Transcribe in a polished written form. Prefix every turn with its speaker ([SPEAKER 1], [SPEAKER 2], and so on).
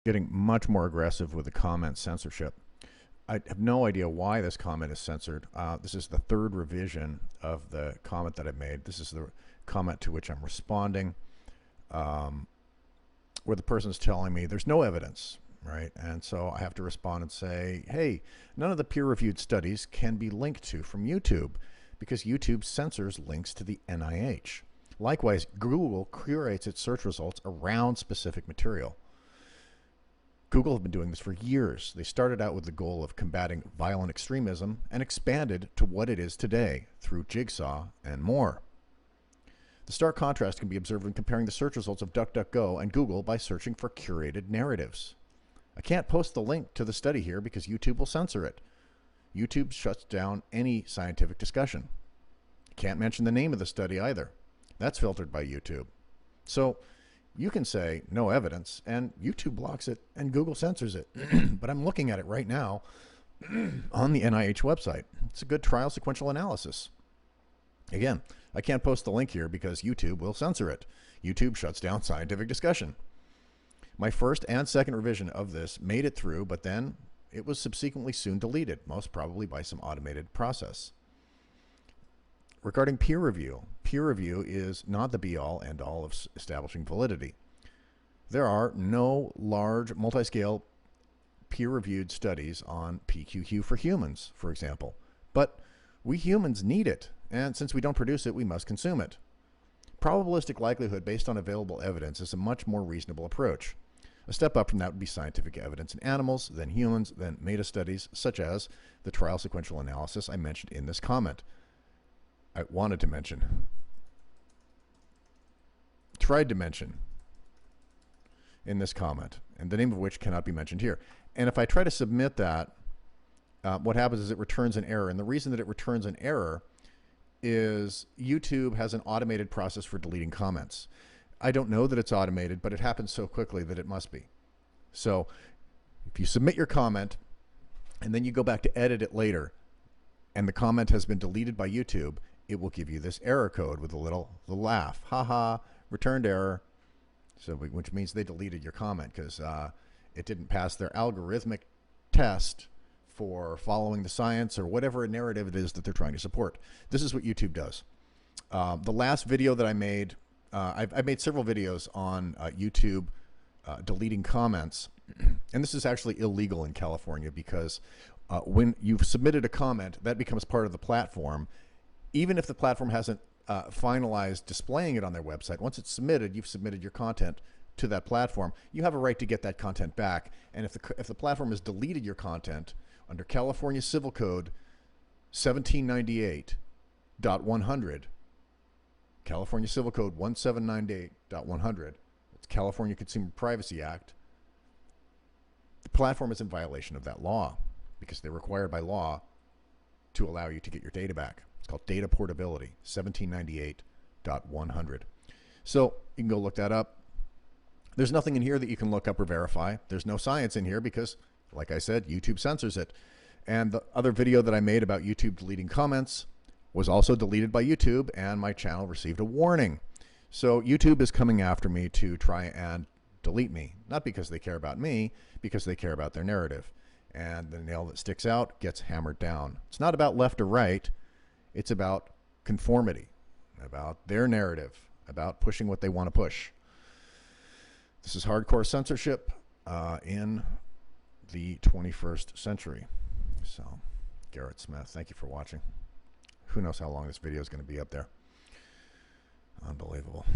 [SPEAKER 1] getting much more aggressive with the comment censorship. I have no idea why this comment is censored. This is the third revision of the comment that I made. This is the comment to which I'm responding, where the person's telling me there's no evidence, right? And so I have to respond and say, hey, none of the peer-reviewed studies can be linked to from YouTube because YouTube censors links to the NIH. Likewise, Google curates its search results around specific material. Google have been doing this for years. They started out with the goal of combating violent extremism and expanded to what it is today through Jigsaw and more. The stark contrast can be observed when comparing the search results of DuckDuckGo and Google by searching for curated narratives. I can't post the link to the study here because YouTube will censor it. YouTube shuts down any scientific discussion. You can't mention the name of the study either. That's filtered by YouTube. So you can say no evidence and YouTube blocks it and Google censors it. But I'm looking at it right now on the NIH website. It's a good trial sequential analysis. Again, I can't post the link here because YouTube will censor it. YouTube shuts down scientific discussion. My first and second revision of this made it through, but then it was subsequently soon deleted, most probably by some automated process. Regarding peer review is not the be-all, end-all of establishing validity. There are no large, multi-scale, peer-reviewed studies on PQQ for humans, for example. But we humans need it, and since we don't produce it, we must consume it. Probabilistic likelihood based on available evidence is a much more reasonable approach. A step up from that would be scientific evidence in animals, then humans, then meta-studies, such as the trial sequential analysis I mentioned in this comment. I wanted to mention, tried to mention in this comment, and the name of which cannot be mentioned here. And if I try to submit that, what happens is it returns an error. And the reason that it returns an error is YouTube has an automated process for deleting comments. I don't know that it's automated, but it happens so quickly that it must be. So if you submit your comment and then you go back to edit it later and the comment has been deleted by YouTube, it will give you this error code with a little laugh. Haha, returned error. So, which means they deleted your comment because it didn't pass their algorithmic test for following the science or whatever narrative it is that they're trying to support. This is what YouTube does. The last video that I made, I've made several videos on YouTube deleting comments. And this is actually illegal in California because when you've submitted a comment, that becomes part of the platform. Even if the platform hasn't finalized displaying it on their website, once it's submitted, you've submitted your content to that platform. You have a right to get that content back. And if the platform has deleted your content under California Civil Code 1798.100, California Civil Code 1798.100, it's California Consumer Privacy Act, the platform is in violation of that law because they're required by law to allow you to get your data back. It's called data portability, 1798.100. So you can go look that up. There's nothing in here that you can look up or verify. There's no science in here because, like I said, YouTube censors it. And the other video that I made about YouTube deleting comments was also deleted by YouTube, and my channel received a warning. So YouTube is coming after me to try and delete me, not because they care about me, because they care about their narrative. And the nail that sticks out gets hammered down. It's not about left or right. It's about conformity, about their narrative, about pushing what they want to push. This is hardcore censorship in the 21st century. So, Garrett Smith, thank you for watching. Who knows how long this video is going to be up there. Unbelievable.